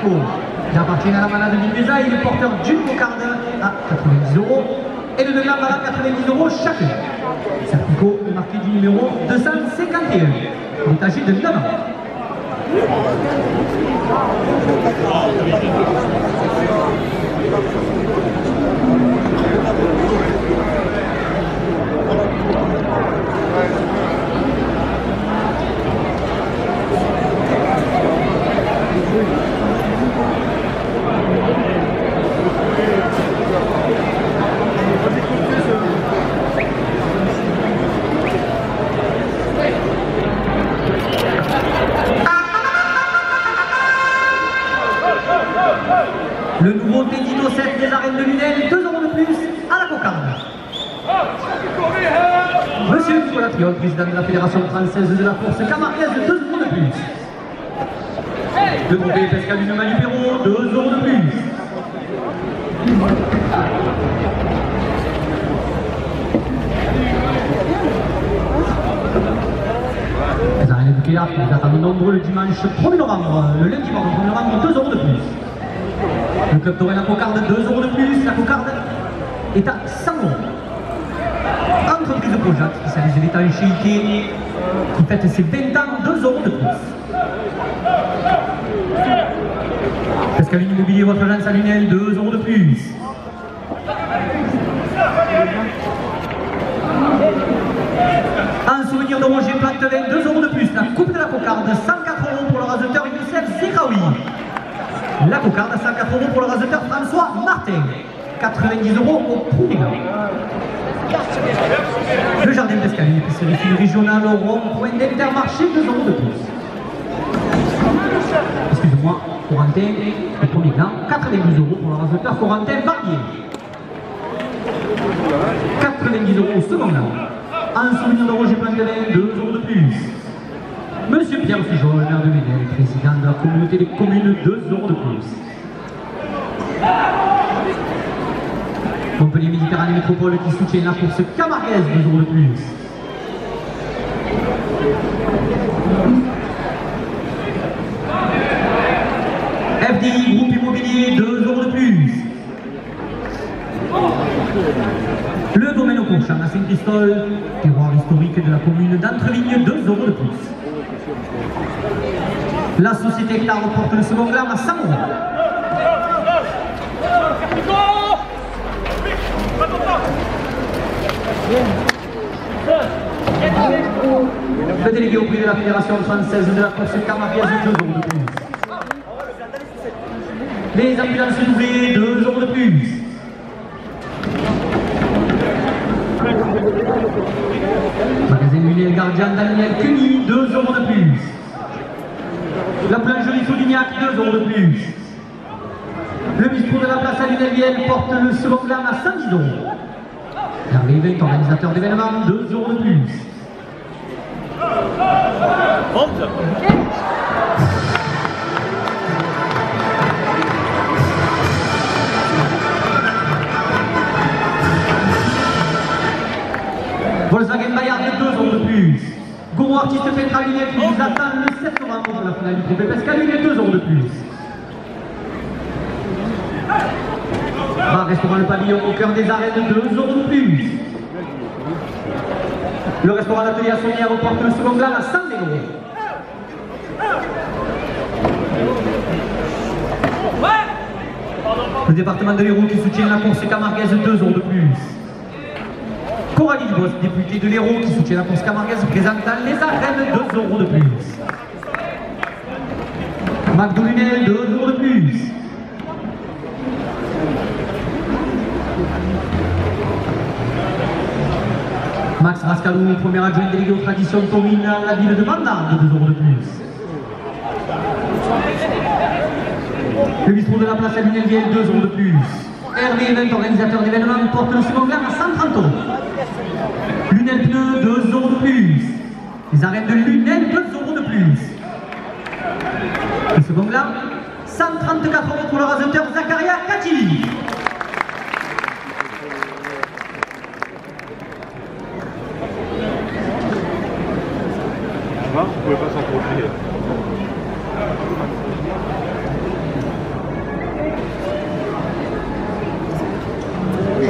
Serpico. Il appartient à la malade d'Invesa, il est porteur d'une cocarde à 90 € et de 2 grammes à 90 € chacun. Serpico est marqué du numéro 251. Il est âgé de 9 ans. Le nouveau Tédino 7 des arènes de Lunel, 2 € de plus à la cocarde. Monsieur Nicolas Triol, président de la Fédération française de la course camarguaise, 2 € de plus. Le groupé Pescalune Malipero, 2 € de plus. Les arènes de Kéar qui nous attendent nombreux le dimanche 1er novembre, le lundi 1er novembre, 2 € de plus. Le club Toré la cocarde, 2 € de plus. La cocarde est à 100 €. Entreprise de Projac, spécialisée l'étanchéité, qui fête ses 20 ans, 2 € de plus. Pescaline Immobilier, votre agence à Lunel, 2 € de plus. Un souvenir de Roger Plantevin, 2 € de plus. La coupe de la cocarde, 104 € pour le raseteur Youssef Zekaoui. La cocarde, 104 € pour le raseteur François Martin. 90 € au premier gars. Le jardin d'Escalier, épicerie fine régionale au rond-point d'Intermarché, 2 € de plus. Excusez-moi, Corentin, le premier gars, 90 € pour le raseteur Corentin Barbier. 90 € au second gars. Un souvenir de Roger Plantevin, 2 € de plus. Monsieur Pierre Figeau, le maire de Lunel, président de la communauté des communes, 2 € de plus. Montpellier Méditerranée Métropole qui soutient la course camarguaise, 2 € de plus. FDI Groupe Immobilier, 2 € de plus. Le domaine au Courchamp à Saint-Christol, terroir historique de la commune d'Entreligne, 2 € de plus. La société Hectare reporte le second gramme à 100 €. Le délégué au prix de la Fédération française de la course camarguaise, 2 € de plus. Les ambulances doublées, 2 € de plus. Magasin Lunel Gardien Daniel Cuny, 2 € de plus. La plancherie Soulignac, 2 € de plus. Le bistrot de la place à Lunel porte le second gramme à 110 €. Hervé Event, organisateur d'événements, 2 € de plus. Volkswagen Bayard, 2 € de plus. Gourou Artiste Petra Lunel qui nous attend le 7 novembre pour la finale du trophée Pescaline, 2 € de plus. Bar restaurant Le Pavillon au cœur des arènes, 2 € de plus. Le restaurant L'Atelier à Saunière porte le second gramme à 100 €. Le département de l'Hérault qui soutient la course camarguaise, 2 € de plus. Coralie Dubos, députée de l'Hérault qui soutient la course camarguaise, présente dans les arènes, 2 € de plus. McDo Lunel, 2 € de plus. Max Rascalou, premier adjoint délégué aux traditions taurines à la ville de Mandar, 2 € de plus. Le bistrot de la place à Lunel-Vielle, 2 € de plus. Hervé Event, organisateur d'événements, porte le second gramme à 130 €. Lunel Pneu, 2 € de plus. Les arènes de Lunel, 2 € de plus. Le second gramme, 134 € pour le raseteur Zakaria Kati. Vous pouvez pas s'en profiter. €90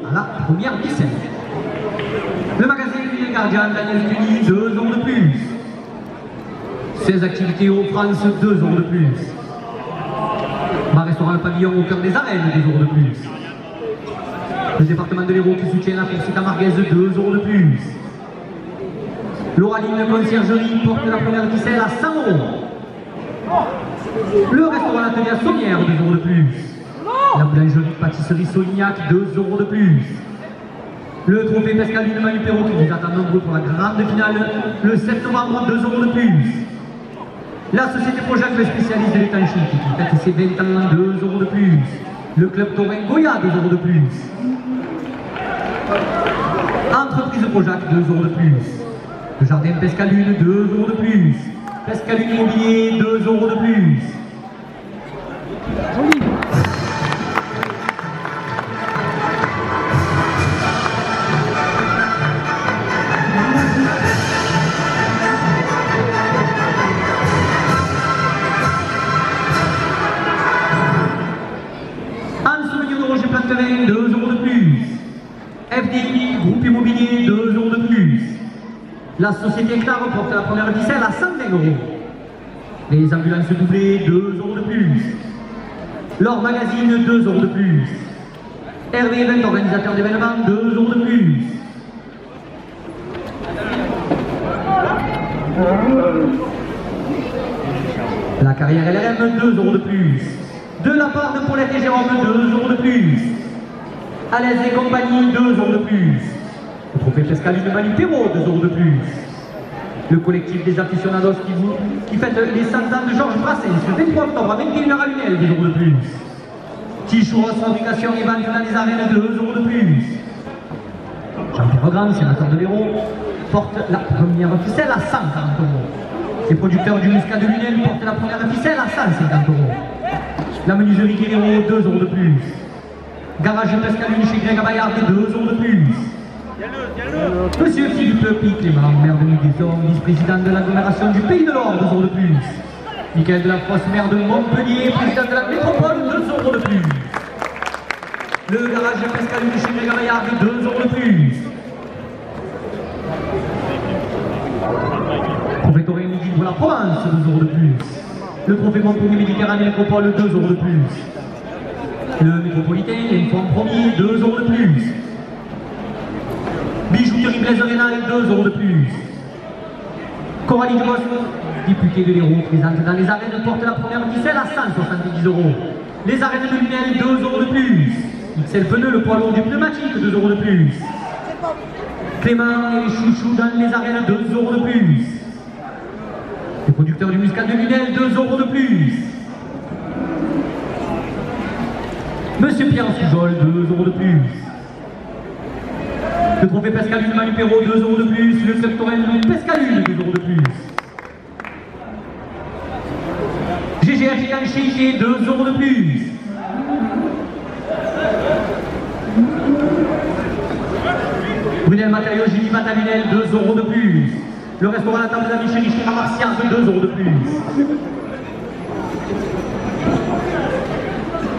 à la première ficelle. Le magasin du gardien Daniel Cuny, 2 € de plus. 16 activités au France, 2 € de plus. Bar restaurant Le Pavillon au cœur des arènes, 2 € de plus. Le département de l'Hérault qui soutient la course camarguaise, 2 € de plus. L'Oraline Conciergerie porte la première ficelle à 100 €. Le restaurant L'Atelier à Sommières, 2 € de plus. La boulangerie Pâtisserie Solignac, 2 € de plus. Le trophée Pescalune Manu Perrault qui vous attend nombreux pour la grande finale le 7 novembre, 2 € de plus. La société Projac, le spécialiste de l'étanchéité qui fête ses 20 ans, 2 € de plus. Le club Taurin Goya, 2 € de plus. Entreprise Projac, 2 € de plus. Le jardin Pescalune, 2 € de plus. Pescalune Immobilier, 2 € de plus. En souvenir de Roger Plantevin, 2 € de plus. FDI, groupe immobilier, 2 € de plus. La société Hectare porte la première ficelle à 120 €. Les ambulances doublées, 2 € de plus. L'Or Magazine, 2 € de plus. Hervé Event, organisateur d'événements, 2 € de plus. La carrière LRM, 2 € de plus. De la part de Paulette et Jérôme, 2 € de plus. Alaise et compagnie, 2 € de plus. Le trophée Pescalune Manu Perrault, 2 € de plus. Le collectif des aficionados qui fête les 100 ans de Georges Brassens le 23 octobre à 21 h à Lunel, 2 € de plus. Tichouros Fabrication et vente dans les arènes, 2 € de plus. Jean-Pierre Grand, sénateur de l'Hérault, porte la première ficelle à 140 €. Les producteurs du Muscat de Lunel portent la première ficelle à 150 €. La menuiserie Guerrero, 2 € de plus. Garage Pescalune chez Greg Abayard, 2 € de plus. Monsieur Philippe Clément, maire de Miguelson, vice-président de l'agglomération du Pays de l'Or, 2 € de plus. Michael Delafosse, maire de Montpellier, président de la métropole, 2 € de plus. Le garage Pescalune chez Greg Abayard, 2 € de plus. Trophée Taurin Midi pour la Provence, 2 € de plus. Le trophée Montpellier Méditerranée Métropole, 2 € de plus. Le métropolitain, l'Info en premier, 2 € de plus. Bijouterie Blaise Rénal, 2 € de plus. Coralie Dubos, députée de l'Hérault, présente dans les arènes, porte la première ficelle à 170 €. Les arènes de Lunel, 2 € de plus. XL Pneu, le poids lourd du pneumatique, 2 € de plus. Clément et Chouchou dans les arènes, 2 € de plus. Les producteurs du Muscat de Lunel, 2 € de plus. Monsieur Pierre Soujol, 2 € de plus. Le trophée Pescalune Manu Perrault, 2 € de plus. Le club Taurin Pescalune, 2 € de plus. GGH Étanché, 2 € de plus. Brunel Matériaux Génie Matalunel, 2 € de plus. Le restaurant La Table d'Amis chez Richard Martial, 2 € de plus.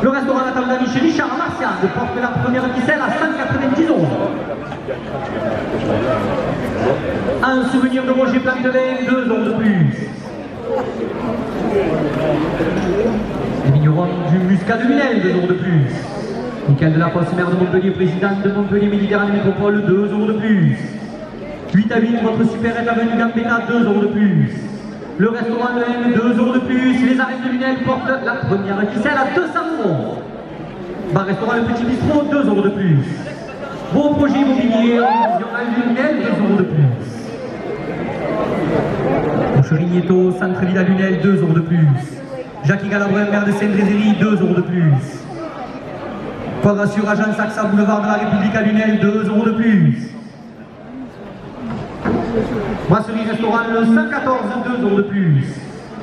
Le restaurant La Table d'Amis chez Richard Martial porte la première ficelle à 190 €. Un souvenir de Roger Plantevin, 2 € de plus. Les vignerons du Muscat de Lunel, 2 € de plus. Michael Delafosse, maire de Montpellier, président de Montpellier Méditerranée Métropole, 2 € de plus. 8 à 8, votre supérette avenue Gambetta, 2 € de plus. Le restaurant Le M, 2 € de plus. Les arènes de Lunel portent la première ficelle à 200 €. Bar restaurant Le Petit Bistrot, 2 € de plus. Beau projet immobilier en Lunel, 2 € de plus. Boucherie Nieto, centre-ville à Lunel, 2 € de plus. Jackie Galabrin, maire de Saint-Brézéry, 2 € de plus. Quadrature Agence AXA, boulevard de la République à Lunel, 2 € de plus. Brasserie Restaurant Le 114, 2 € de plus.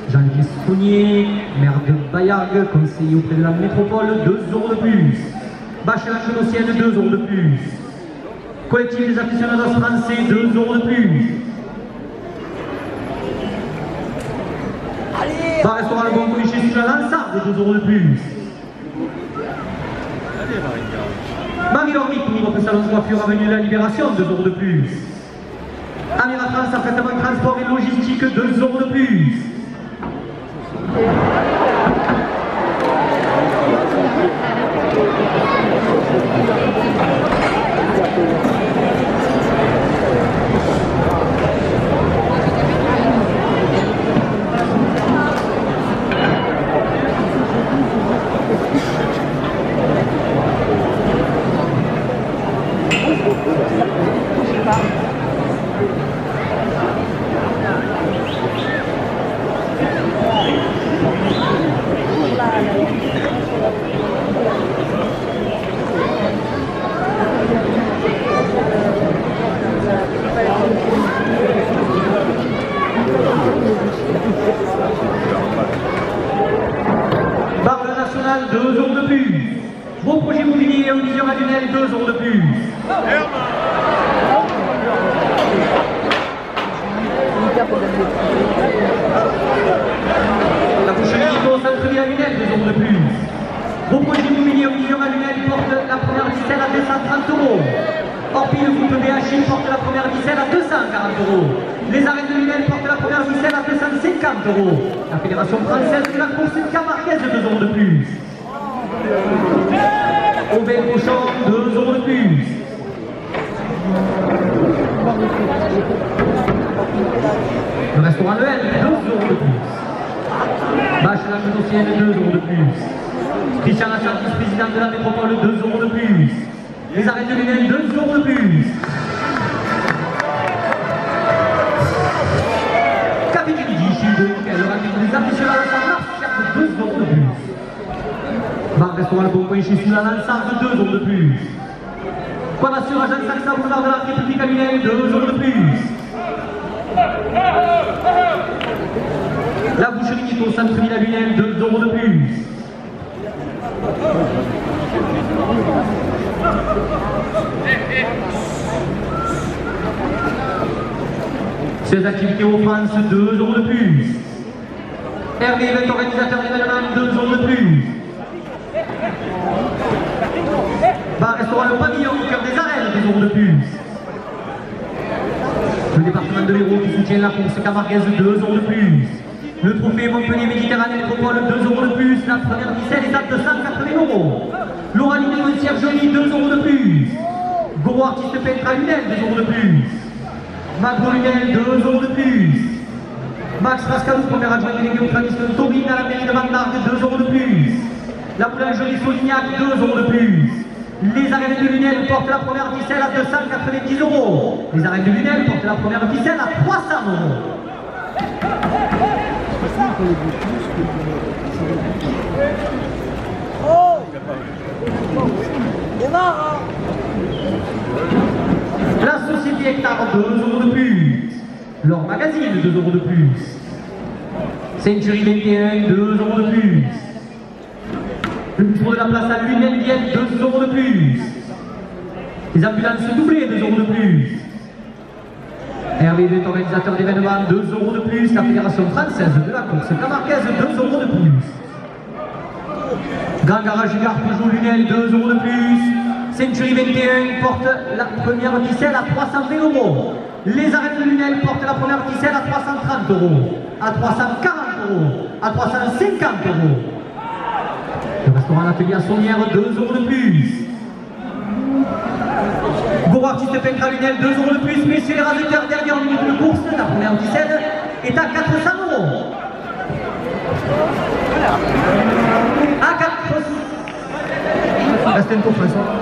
Jean-Louis Fournier, maire de Bayargues, conseiller auprès de la métropole, 2 € de plus. Bachelard Chenocienne, 2 € de plus. Collectif des aficionados français, 2 € de plus. Bar restaurant Le Bon Coin chez Sula Lansarde, 2 € de plus. Marie-Laure pour votre salon de coiffure avenue de la Libération, 2 € de plus. Amira France, apprêtement transport et logistique, 2 € de plus. Barbe nationale, 2 € de plus. Vos projets immobiliers en vision annuelle, 2 € de plus. La boucherie au centre-ville annuelle, 2 € de plus. Vos projets immobiliers en vision annuelle portent la première ficelle à 230 €. Orpi, le groupe BHI porte la première ficelle à 240 €. Les arènes de Lunel portent la première ficelle à 250 €. La Fédération française de la course camarguaise, 2 € de plus. Aubin Cochon, 2 € de plus. Le restaurant Le L, 2 € de plus. Bâche la Genocienne, 2 € de plus. Christian Lachard, vice-président de la métropole, 2 € de plus. Les arènes de Lunel, 2 € de plus. Café du Midi, Chine de Nickel, le rapide des aficionados à Marciac, 2 € de plus. Bar restaurant Le Bon Coin chez Sula Lansarde, 2 € de plus. Coiffure Agence Saxa, boulevard de la République à Lunel, 2 € de plus. La boucherie est au centre-ville à Lunel, 2 € de plus. Ces activités aux France, 2 € de plus. Hervé, event organisateur d'événements, 2 € de plus. Bar restaurant Le Pavillon au cœur des arènes, 2 € de plus. Le département de l'Hérault qui soutient la course camarguaise, 2 € de plus. Le trophée Montpellier Méditerranée Métropole, 2 € de plus. La première ficelle est à 280 €. L'oralité Concierge Jolie, 2 € de plus. Gros artiste peintre à Lunel, 2 € de plus. Magro Lunel, 2 € de plus. Max Rascalou, premier adjoint délégué aux traditions taurines à la mairie de Mandargue, 2 € de plus. La boulangerie Solignac, 2 € de plus. Les arènes de Lunel portent la première ficelle à 290 €. Les arènes de Lunel portent la première ficelle à 300 €. Oh, démarre. La société Hectare, 2 € de plus. Leur magazine, 2 € de plus. Century 21, 2 € de plus. Le bistrot de la place à Lunel, 2 € de plus. Les ambulances doublées, 2 € de plus. Hervé est organisateur d'événements, 2 € de plus. La Fédération française de la course camarguaise, 2 € de plus. Grand Garage Gare Peugeot Lunel, 2 € de plus. Century 21 porte la première ficelle à 320 €. Les arènes de Lunel portent la première ficelle à 330 €, à 340 €, à 350 €. Le restaurant L'Atelier à Saunière, 2 € de plus. Gros artiste peintre à Lunel, 2 € de plus. Messieurs les rasiteurs, dernière minute de course, la première ficelle est à 400 €. À 400 €. Restez une course, François.